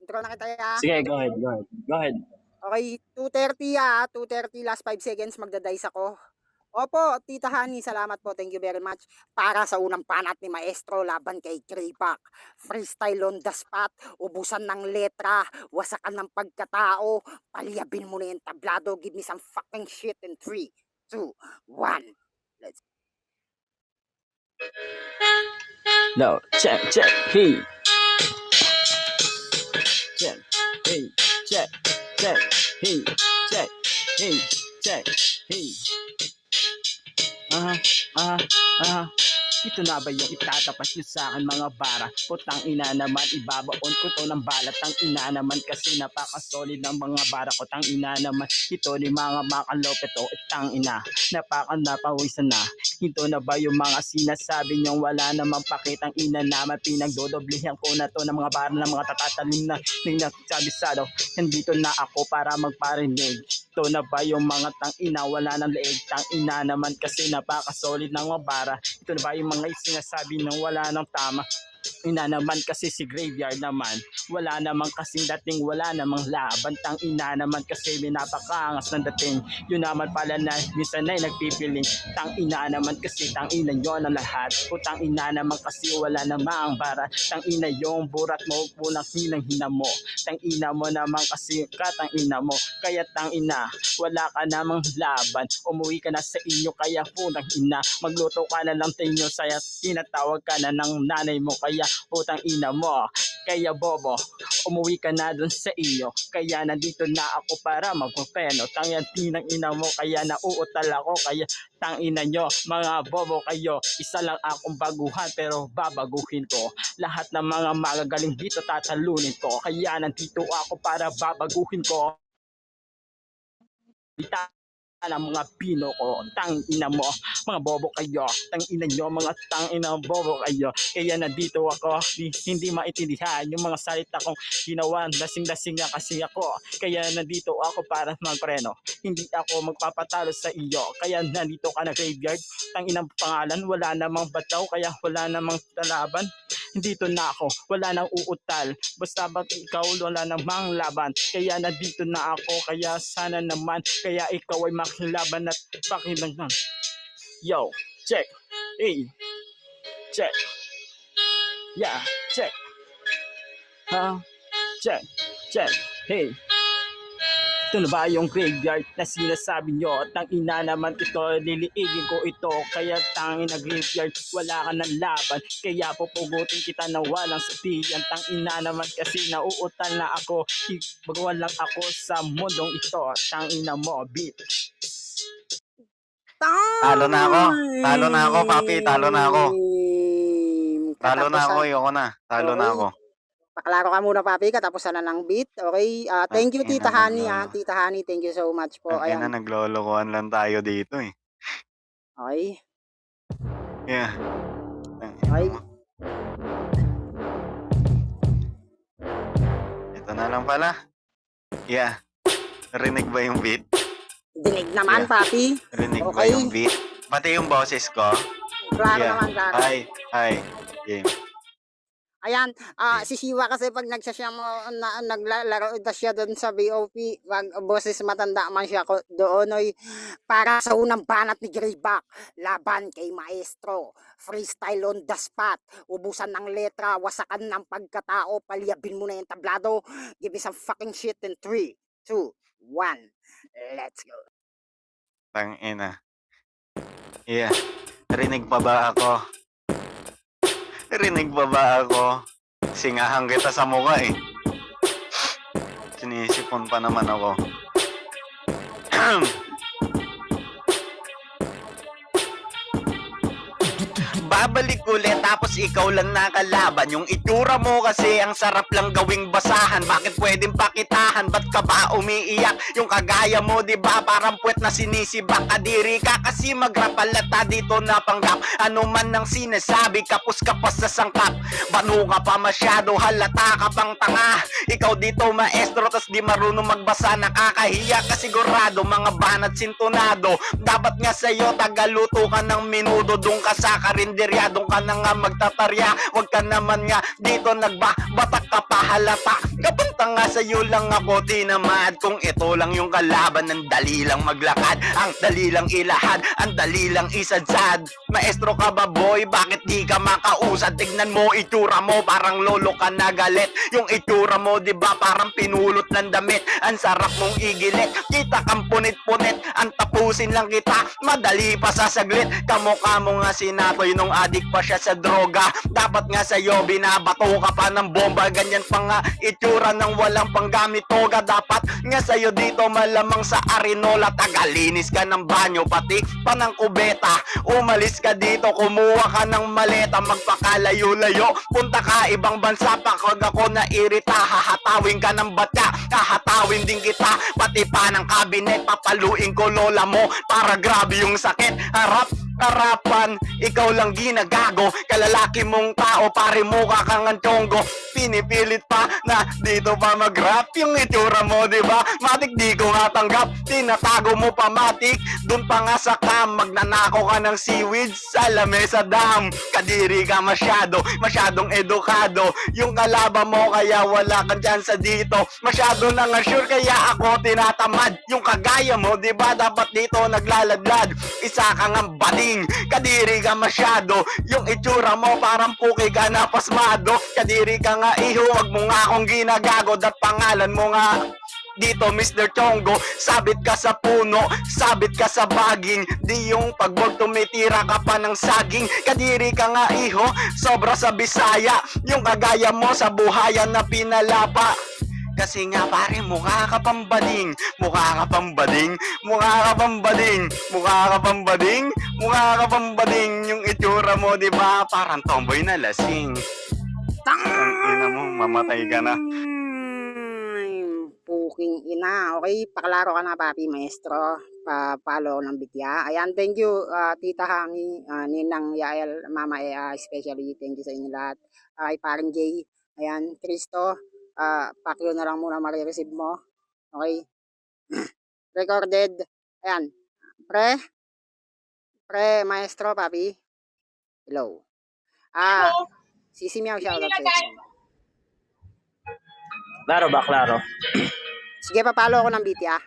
Intro na kita ya. Sige, go ahead, go ahead. Go ahead. Okay, 2:30 2:30 last 5 seconds magda-dice ako. Opo, Tita Honey, salamat po. Thank you very much. Para sa unang panat ni Maestro laban kay Greyback. Freestyle on the spot, ubusan ng letra, wasakan ng pagkatao, palyabin mo na yung tablado, give me some fucking shit in 3, 2, 1. Let's No, check, hey. Check, hey, check, hey, check, hey, check, hey. Ito na ba yung itatapat nyo sa akin mga bara? Putang ina naman, ibabaon ko to ng balat. Tang ina naman kasi napaka-solid ng mga bara ko. Tang ina naman, ito ni mga makalopet to. Tang ina, napaka-napawisan na. Ito na ba yung mga sinasabi nyong wala namang pakitang ina naman? Pinagdodoblihan ko na to ng mga bara ng mga tatatalim na nagsabisado. Nandito na ako para magparinig. Ito na ba yung mga tang ina wala ng leeg? Tang ina naman kasi napaka-solid ng mga bara. Ito na ba yung mga sinasabi ng wala ng tama? Ina naman kasi si Graveyard naman, wala namang kasing dating, wala namang laban. Tang ina naman kasi napakaangas ng dating. Yun naman pala na minsan ay nagpipiling. Tang ina naman kasi tang ina nyo ng lahat. O tang ina naman kasi wala namang bara. Tang ina yung burat mo, punang hinang-hina mo. Tang ina mo naman kasi katang ina mo. Kaya tang ina, wala ka namang laban. Umuwi ka na sa inyo kaya punang ina. Magluto ka na lang tayo saya, tinatawag ka na ng nanay mo. Kaya putang ina mo, kaya bobo, umuwi ka na dun sa iyo. Kaya nandito na ako para magpapeno. Tangyan tinang ina mo, kaya nauutal ako. Kaya tang ina nyo, mga bobo kayo. Isa lang akong baguhan pero babaguhin ko. Lahat ng mga magagaling dito tatalunin ko. Kaya nandito ako para babaguhin ko. Ng mga pino ko, tang ina mo, mga bobo kayo, tang ina nyo, mga tang ina bobo kayo. Kaya nandito ako, hindi maintindihan yung mga salita kong ginawa, lasing-lasing nga kasi ako. Kaya nandito ako para magpreno, hindi ako magpapatalo sa iyo. Kaya nandito ka na Graveyard, tang inang pangalan, wala namang bataw, kaya wala namang talaban. Dito na ako, wala nang uutal, basta ba't ikaw wala namang laban. Kaya nandito na ako, kaya sana naman, kaya ikaw ay makilaban at pakilangan. Yo, check, hey, check, yeah, check, check, hey. Ito na ba yung Graveyard na sinasabi nyo? Tang ina naman ito, liliigin ko ito. Kaya tangin na Graveyard, wala ka ng laban. Kaya pupugutin kita na walang sabihan. Tang ina naman kasi nauutal na ako. Bagawan lang ako sa mundong ito. Tang ina mo, bitch. Talo na ako. Talo na ako, papi. Talo na ako. Talo na ako, ayoko na. Talo na ako. Paklaro ka muna, papi, katapusan na ng beat. Okay? Thank you, Tita Honey. Tita Honey, thank you so much po. Ayan na, naglolokohan lang tayo dito eh. Okay? Yeah. Okay. Ito na lang pala. Yeah. Rinig ba yung beat? Dinig naman, papi. Rinig ba yung beat? Pati yung boses ko? Klaro naman, klaro. Hi. Game. Ayan, si Shiwa kasi pag nagsasya mo, naglalaro na siya doon sa BOP, pag boses matanda man siya doon, oy, para sa unang banat ni Greyback, laban kay Maestro, freestyle on the spot, ubusan ng letra, wasakan ng pagkatao, palyabin mo na yung tablado, give me some fucking shit in 3, 2, 1, let's go. Tangina. Yeah. Rinig pa ba ako? Rinig pa ba ako? Singahan kita sa mukha eh. Sinisipon pa naman ako. Babalik ulit tapos ikaw lang nakalaban. Yung itsura mo kasi ang sarap lang gawing basahan. Bakit pwedeng pakitahan? Ba't ka ba umiiyak? Yung kagaya mo diba parang puwet na sinisibak. Kadiri ka kasi magrapalata dito na panggap. Ano man ang sinasabi kapos kapas sa sangkap. Banu ka pa masyado, halata ka pang tanga. Ikaw dito maestro tas di marunong magbasa. Nakakahiya ka sigurado, mga banat sintonado. Dapat nga sa'yo tagaluto ka ng minudo. Doon ka sa karinderya, doon ka na nga magtatarya. Huwag ka naman nga dito nagbabatak ka pa halata. Kapag tanga sa'yo lang ako tinamad. Kung ito lang yung kalaban, ang dali lang maglakad, ang dali lang ilahad, ang dali lang isadsad. Maestro ka ba boy? Bakit di ka makausad? Tignan mo itsura mo, parang lolo ka na galit. Yung itsura mo, di ba parang pinulot ng damit. Ang sarap mong igilit, kita kang punit-punit. Ang tapusin lang kita, madali pa sa saglit. Kamukha mo nga sinatoy nung adik pa siya sa droga. Dapat nga sa'yo binabato ka pa ng bomba. Ganyan pa nga itsura ng walang panggamit toga. Dapat nga sa'yo dito malamang sa Arinola. Tagalinis ka ng banyo, pati pa ng kubeta. Umalis ka dito, kumuha ka ng maleta. Magpakalayo-layo, punta ka ibang bansa. Pag ako nairita, hahatawin ka ng batya. Hahatawin din kita, pati pa ng kabinet. Papaluin ko lola mo, para grabe yung sakit. Harapan, ikaw lang ginagago. Kalalaki mong tao, pare mukha kang antyonggo. Pinipilit pa na dito pa mag-rap. Yung itsura mo, diba? Matik di ko nga tanggap. Tinatago mo pa matik, dun pa nga sa cam. Magnanako ka ng seaweed sa lamesa dam. Kadiri ka masyadong edukado. Yung kalaban mo kaya wala ka dyan sa dito. Masyado nang sure kaya ako tinatamad. Yung kagaya mo, diba? Dapat dito naglaladlad. Isa ka nga bading, kadiri ka masyado. Yung itsura mo parang puki ka na pasmado. Kadiri ka nga iho, wag mo nga akong ginagago. Dat pangalan mo nga dito Mr. Chongo. Sabit ka sa puno, sabit ka sa baging. Di yung pagbog tumitira ka pa ng saging. Kadiri ka nga iho, sobra sa Bisaya. Yung kagaya mo sa buhayan na pinalapa. Kasi nga pare, mukha ka pang bading. Mukha ka pang bading. Mukha ka pang bading. Mukha ka pang bading. Mukha ka pang bading. Yung itsura mo, di ba? Parang tomboy na lasing. Ang ina mo, mamatay ka na. Puking ina. Okay, paklaro ka na papi maestro. Pa-follow ng bitya. Ayan, thank you Tita Hangi, Ninang Yael, Mama Ea, especially thank you sa inyo lahat. Kay paring Jay, ayan, Cristo, pakyo na lang muna marireceive mo. Okay? Recorded. Ayan. Pre, maestro, papi. Hello. Sisi Meow, shoutout sa inyo. Klaro ba, klaro? Sige, papalo ako ng bitya.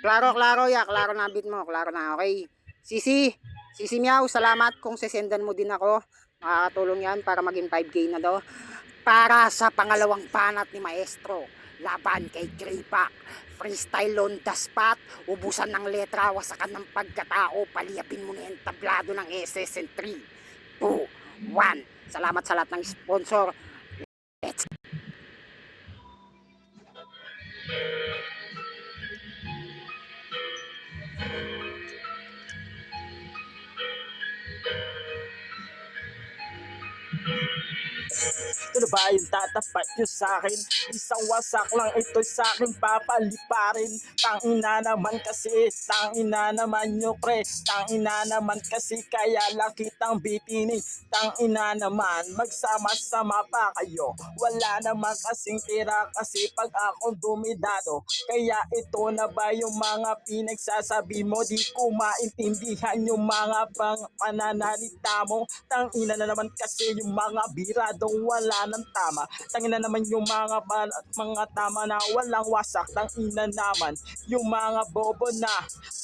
Klaro ya, klaro na bit mo, klaro na, okay. Sisi Meow, salamat kung sesendan mo din ako. Makakatulong yan para maging 5K na daw. Para sa pangalawang banat ni Maestro, laban kay Greyback. Freestyle on the spot, ubusan ng letra, wasakan ng pagkatao, paliyapin mo na yung tablado ng SS in 3, 2, 1. Salamat sa lahat ng sponsor. Let's Ano ba yung tatapat nyo sa'kin? Isang wasak lang ito'y sa'kin papaliparin. Tangina naman kasi, tangina naman nyo pre. Tangina naman kasi kaya lang kitang bitinin. Tangina naman, magsama-sama pa kayo. Wala naman kasing tira kasi pag akong dumidado. Kaya ito na ba yung mga pinagsasabi mo? Di ko maintindihan yung mga pananalita mo. Tangina na naman kasi yung mga biradong wala ng tama. Tangina naman yung mga tama na walang wasak. Tangina naman yung mga bobo na.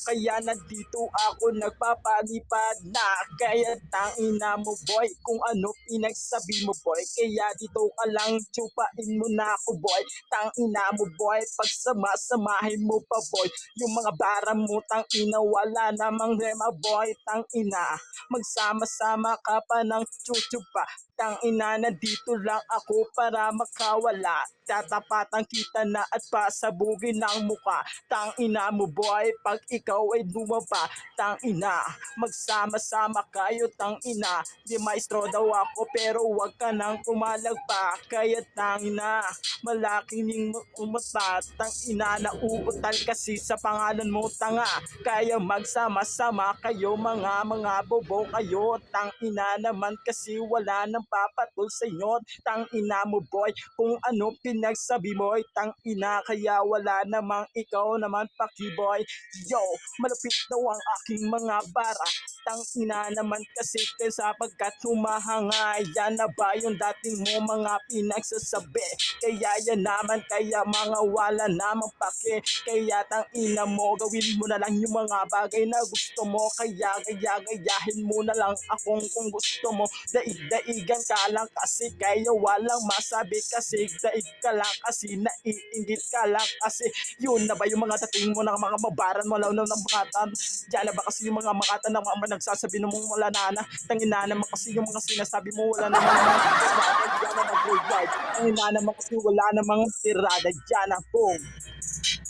Kaya nandito ako nagpapalipad na. Kaya tangina mo boy kung ano pinagsabi mo boy. Kaya dito ka lang tsupain mo na ako boy. Tangina mo boy pagsama-samahin mo pa boy. Yung mga bara mo tangina wala namang rema boy. Tangina magsama-sama ka pa ng chuchupa. Tangina nandito lang ako para makawala. Tatapatan kita na at pasabugin ng muka. Tangina mo boy pag ikaw ay dumaba. Tangina magsama-sama kayo tangina. Di maestro daw ako pero wag ka nang pumalagpa. Kaya tangina malaki ning umata. Tangina na uutal kasi sa pangalan mo tanga. Kaya magsama-sama kayo mga bobo kayo. Tangina naman kasi wala nang magpapatul sa'yo. Tang ina mo boy, kung ano pinagsabi mo ay tang ina, kaya wala namang ikaw naman pakiboy. Yo, malapit daw ang aking mga bara, tang ina naman kasi sapagkat humahanga. Yan na ba yung dating mo mga pinagsasabi? Kaya yan naman, kaya mga wala namang pake. Kaya tang ina mo, gawin mo na lang yung mga bagay na gusto mo. Kaya gayahin mo na lang akong kung gusto mo. Daig-daigan ka lang kasi kaya walang masabi kasi daig ka lang kasi naiingit ka lang kasi yun na ba yung mga dating mo na mga mabaran mo lang ng mga tan. Diyan na ba kasi yung mga makatan ng mga nagsasabi na mong wala na tangina naman kasi yung mga sinasabi mo wala namang mga tirada diyan na mag-graveyard. Tangina naman kasi wala namang tirada diyan na boom.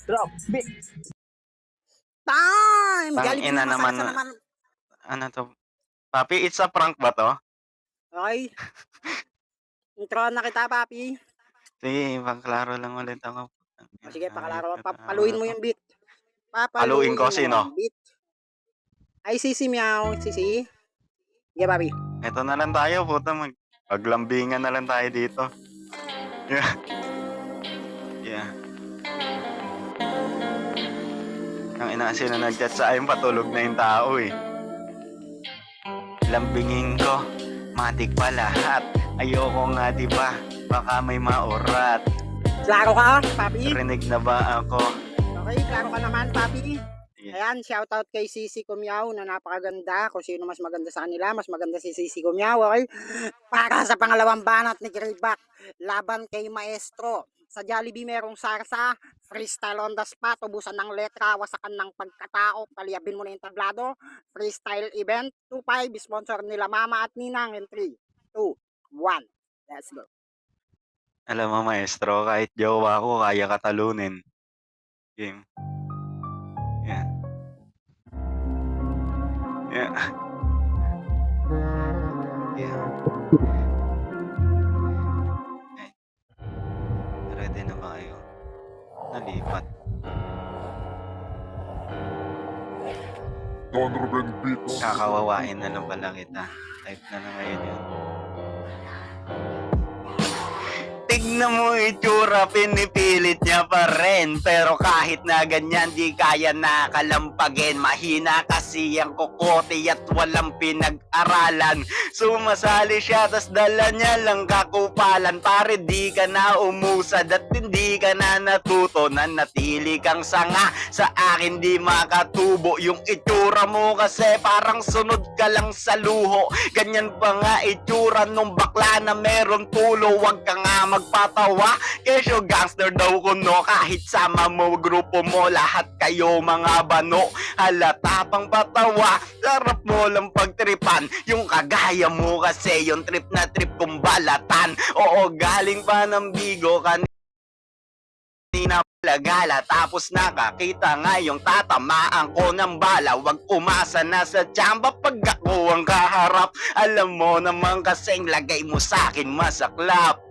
Drop beat. Time! Tang Jollibee ina naman naman. naman. Ano to? Papi, it's a prank ba to? Okay. Intro na kita, papi. Sige, pangklaro lang ulit ako. O, sige, pakalaro. Paluin mo yung beat. Paluin ko, mo sino? yung beat. Ay, Sisi Meow. Sisi. Yeah, papi. Ito na lang tayo, puta. Maglambingan na lang tayo dito. Yeah. Yeah. Ang ina kasi na nag-chat sa akin, patulog na yung tao eh. Lambingin ko, matik pa lahat. Ayoko nga diba, baka may maurat. Klaro ka, papi? Rinig na ba ako? Okay, klaro ka naman, papi. Yeah. Ayan, shoutout kay Sisi Kumiao na napakaganda. Kung sino mas maganda sa kanila, mas maganda si Sisi Kumiao, okay? Para sa pangalawang banat ni Greyback, laban kay Maestro. Sa Jollibee merong sarsa, freestyle on the spot, ubusan ng letra, wasakan ng pagkatao, paliyabin mo na yung tablado, freestyle event, 2-5, sponsor nila Mama at Ninang in 3, 2, 1. Let's go. Alam mo maestro, kahit jowa ko, kaya katalunin. Game. Yeah. Yeah. Yeah. Eh. Ready na ba kayo? Nalipat. Donovan Beats. Kakawawain na lang pala kita. Type na lang ngayon yun. Tignan mo itsura, pinipilit niya pa rin. Pero kahit na ganyan, di kaya nakalampagin. Mahina kasi ang kokote at walang pinag-aralan. Sumasali siya, tas dala niya lang kakupalan. Pare, di ka na umusad at hindi ka na natuto. Nanatili kang sanga, sa akin di makatubo. Yung itsura mo kasi parang sunod ka lang sa luho. Ganyan pa nga itsura nung bakla na meron tulo. Wag ka nga magpatawa, kesyo gangster daw ko no. Kahit sama mo, grupo mo, lahat kayo mga bano. Halata pang patawa, sarap mo lang pagtripan. Yung kagaya mo kasi, yung trip na trip kong balatan. Oo, galing pa ng Bigo kanina lagala, tapos nakakita nga yung tatamaan ko ng bala. Wag umasa na sa tsamba pag ako ang kaharap. Alam mo naman kasing lagay mo sa akin masaklap.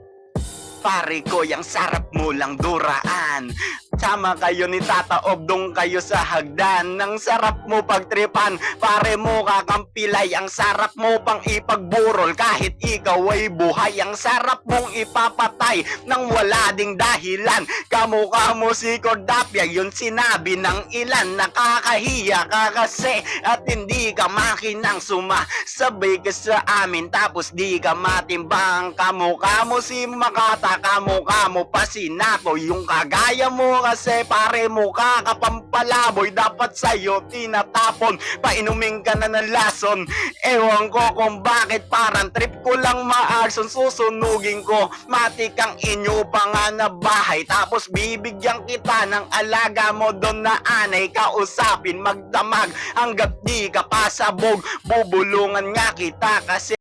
Pare ko, yung sarap mo lang duraan. Sama kayo ni Tata Obdong kayo sa hagdan. Ang sarap mo pagtripan, pare mo kakampilay. Ang sarap mo pang ipagburol kahit ikaw ay buhay. Ang sarap mong ipapatay nang wala ding dahilan. Kamukha mo si Cordapia, yun sinabi ng ilan. Nakakahiya ka kasi at hindi ka makinang sumasabay ka sa amin, tapos di ka matimbang. Kamukha mo si Makata, kamukha mo pa si Nato. Yung kagaya mo kasi pare mo kakapampalaboy, dapat sa'yo tinatapon. Painumin ka na ng lason, ewan ko kung bakit parang trip ko lang maarson. Susunugin ko matik ang inyo pa nga na bahay, tapos bibigyan kita ng alaga mo doon na anay. Kausapin magdamag hanggat di ka pasabog, bubulungan nga kita kasi